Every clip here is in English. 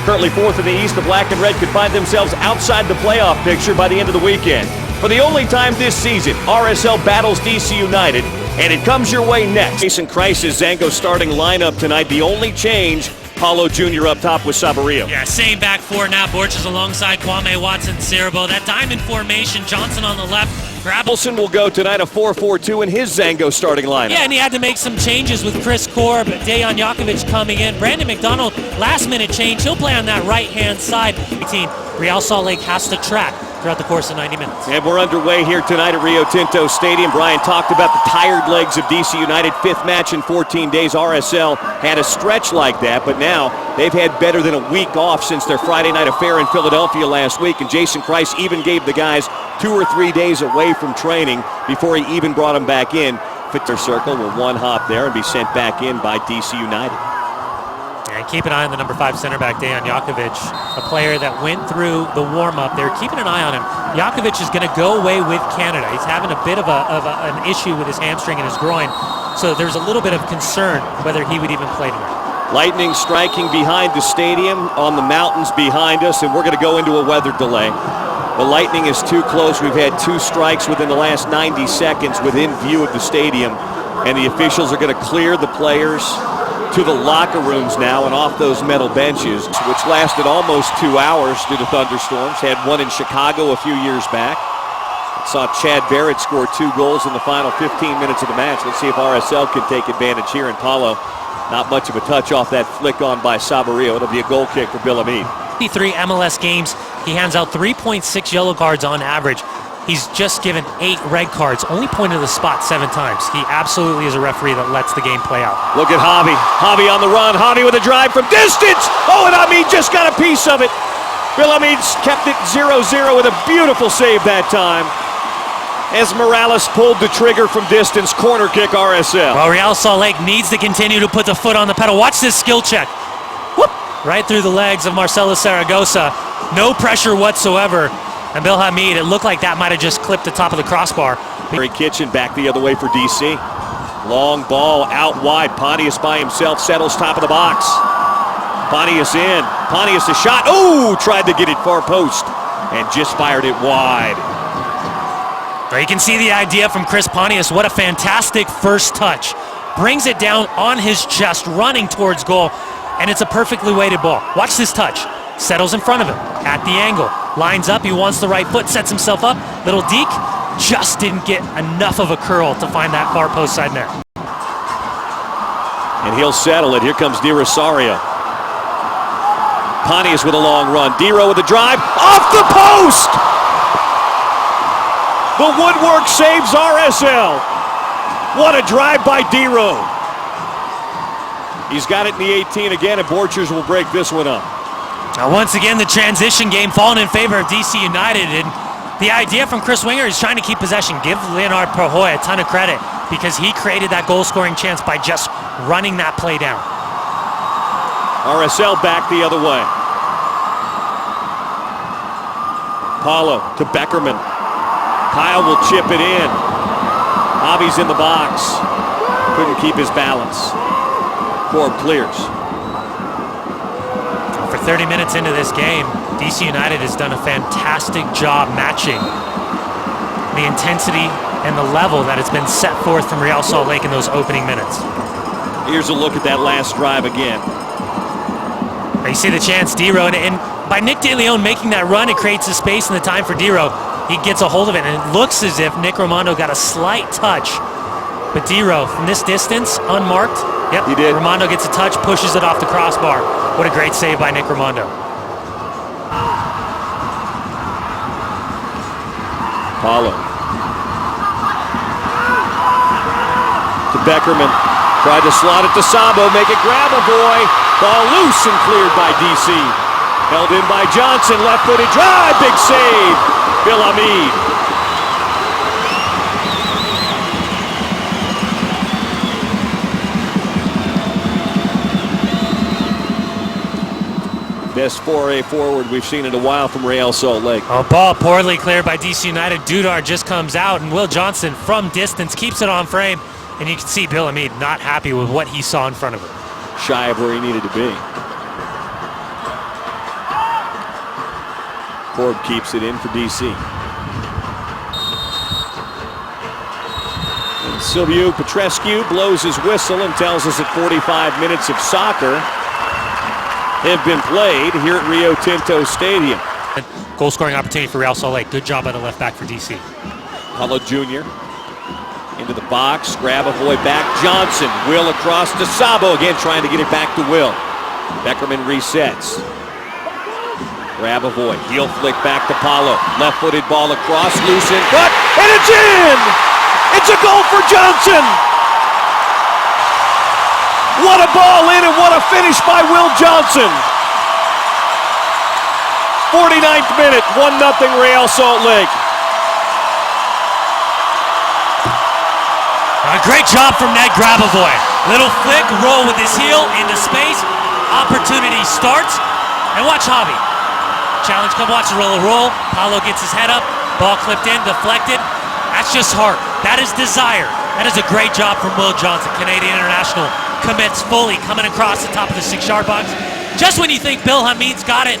Currently fourth in the East, the Black and Red could find themselves outside the playoff picture by the end of the weekend. For the only time this season, RSL battles DC United, and it comes your way next. Jason Kreis's Zango starting lineup tonight. The only change, Paulo Jr. up top with Sabarillo. Yeah, same back four now. Borges alongside Kwame Watson, Cerebro. That diamond formation, Johnson on the left. Wilson will go tonight a 4-4-2 in his Zango starting lineup. Yeah, and he had to make some changes with Chris Korb, Dejan Jakovic coming in. Brandon McDonald, last-minute change. He'll play on that right-hand side. Real Salt Lake has to track throughout the course of 90 minutes. And we're underway here tonight at Rio Tinto Stadium. Brian talked about the tired legs of DC United. Fifth match in 14 days. RSL had a stretch like that, but now they've had better than a week off since their Friday night affair in Philadelphia last week. And Jason Kreis even gave the guys 2 or 3 days away from training before he even brought them back in. Fitter circle will one hop there and be sent back in by DC United. And keep an eye on the number 5 center back, Dejan Jakovic, a player that went through the warm-up. They're keeping an eye on him. Jakovic is going to go away with Canada. He's having a bit of an issue with his hamstring and his groin, so there's a little bit of concern whether he would even play tonight. Lightning striking behind the stadium on the mountains behind us, and we're going to go into a weather delay. The lightning is too close. We've had 2 strikes within the last 90 seconds within view of the stadium, and the officials are going to clear the players to the locker rooms now and off those metal benches, which lasted almost 2 hours due to thunderstorms. Had one in Chicago a few years back. Saw Chad Barrett score 2 goals in the final 15 minutes of the match. Let's see if RSL can take advantage here. And Paulo, not much of a touch off that flick on by Sabarillo. It'll be a goal kick for Bill Hamid. 53 MLS games. He hands out 3.6 yellow cards on average. He's just given 8 red cards, only pointed to the spot 7 times. He absolutely is a referee that lets the game play out. Look at Javi. Javi on the run. Javi with a drive from distance. Oh, and Hamid just got a piece of it. Bill Hamid kept it 0-0 with a beautiful save that time, as Morales pulled the trigger from distance. Corner kick, RSL. Well, Real Salt Lake needs to continue to put the foot on the pedal. Watch this skill check. Whoop! Right through the legs of Marcelo Zaragoza. No pressure whatsoever. And Bill Hamid, it looked like that might have just clipped the top of the crossbar. Barry Kitchen back the other way for DC. Long ball out wide. Pontius by himself settles top of the box. Pontius in. Pontius a shot. Oh, tried to get it far post and just fired it wide. Well, you can see the idea from Chris Pontius. What a fantastic first touch. Brings it down on his chest, running towards goal. And it's a perfectly weighted ball. Watch this touch. Settles in front of him at the angle. Lines up, he wants the right foot, sets himself up. Little deke, just didn't get enough of a curl to find that far post side net. And he'll settle it. Here comes Di Rosario. Pontius with a long run. Diro with a drive. Off the post! The woodwork saves RSL. What a drive by Diro. He's got it in the 18 again, and Borchers will break this one up. Now once again, the transition game falling in favor of DC United, and the idea from Chris Winger is trying to keep possession. Give Leonard Prohoy a ton of credit because he created that goal-scoring chance by just running that play down. RSL back the other way. Paulo to Beckerman. Kyle will chip it in. Javi's in the box. Couldn't keep his balance. Korb clears. For 30 minutes into this game, DC United has done a fantastic job matching the intensity and the level that has been set forth from Real Salt Lake in those opening minutes. Here's a look at that last drive again. Now you see the chance, Diro, and by Nick De Leon making that run, it creates the space and the time for Diro. He gets a hold of it, and it looks as if Nick Romando got a slight touch. But Diro, from this distance, unmarked, yep, he did. Romando gets a touch, pushes it off the crossbar. What a great save by Nick Romando. Paulo. To Beckerman. Tried to slot it to Sabo, make it grab a boy. Ball loose and cleared by DC. Held in by Johnson, left-footed drive, big save. Bill Hamid. Best foray forward we've seen in a while from Real Salt Lake. A ball poorly cleared by DC United. Dudar just comes out, and Will Johnson from distance keeps it on frame. And you can see Bill Hamid not happy with what he saw in front of him. Shy of where he needed to be. Corb keeps it in for DC. And Silviu Petrescu blows his whistle and tells us that 45 minutes of soccer have been played here at Rio Tinto Stadium. Goal scoring opportunity for Real Salt Lake. Good job by the left back for DC. Paulo Jr. into the box, Grabavoy back, Johnson, Will across to Sabo, again trying to get it back to Will. Beckerman resets. Grabavoy, heel flick back to Paulo, left-footed ball across, loose in front, and it's in! It's a goal for Johnson! What a ball in and what a finish by Will Johnson! 49th minute, 1-0 Real Salt Lake. A great job from Ned Grabavoy. Little flick, roll with his heel into space. Opportunity starts. And watch Javi. Challenge come, watch the roll. Paulo gets his head up. Ball clipped in, deflected. That's just heart. That is desire. That is a great job from Will Johnson. Canadian international commits fully, coming across the top of the 6-yard box. Just when you think Bill Hamid's got it,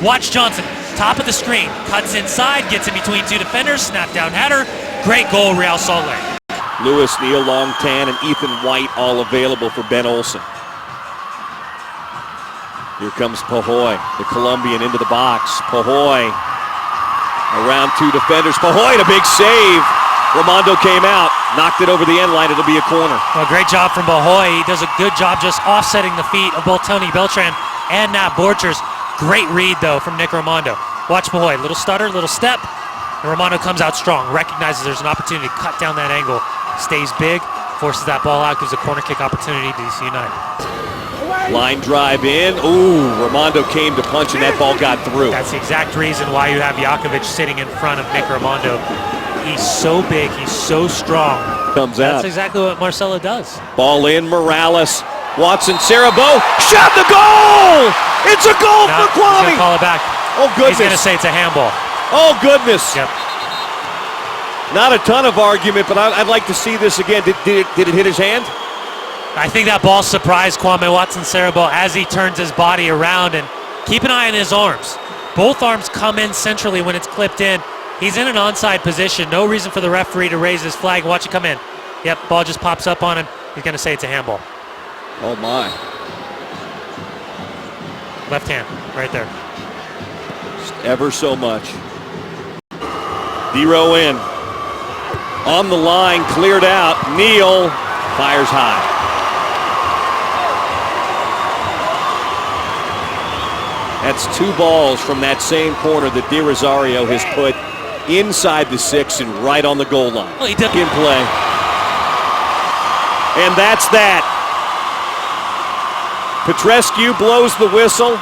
watch Johnson. Top of the screen. Cuts inside, gets in between two defenders. Snap down header. Great goal, Real Salt Lake. Lewis, Neil Longtan, and Ethan White all available for Ben Olsen. Here comes Pahoy, the Colombian, into the box. Pahoy around two defenders. Pahoy, a big save. Ramondo came out, knocked it over the end line. It'll be a corner. Well, great job from Pahoy. He does a good job just offsetting the feet of both Tony Beltran and Nat Borchers. Great read, though, from Nick Ramondo. Watch Pahoy, little stutter, little step, and Ramondo comes out strong, recognizes there's an opportunity to cut down that angle. Stays big, forces that ball out, gives a corner kick opportunity to DC United. Line drive in. Ooh, Ramondo came to punch and that ball got through. That's the exact reason why you have Jakovic sitting in front of Nick Ramondo. He's so big, he's so strong. Comes out. That's exactly what Marcelo does. Ball in, Morales. Watson, Sarabo, shot the goal! It's a goal for Kwame! He's gonna call it back. Oh, goodness. He's gonna say it's a handball. Oh, goodness. Yep. Not a ton of argument, but I'd like to see this again. Did it hit his hand? I think that ball surprised Kwame Watson-Sarabo as he turns his body around, and keep an eye on his arms. Both arms come in centrally when it's clipped in. He's in an onside position. No reason for the referee to raise his flag. Watch it come in. Yep, ball just pops up on him. He's going to say it's a handball. Oh, my. Left hand, right there. Just ever so much. Dero in. On the line, cleared out. Neal fires high. That's two balls from that same corner that De Rosario has put inside the 6 and right on the goal line. Well, he did in play. And that's that. Petrescu blows the whistle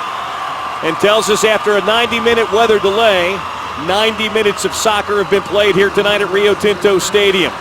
and tells us after a 90-minute weather delay, 90 minutes of soccer have been played here tonight at Rio Tinto Stadium.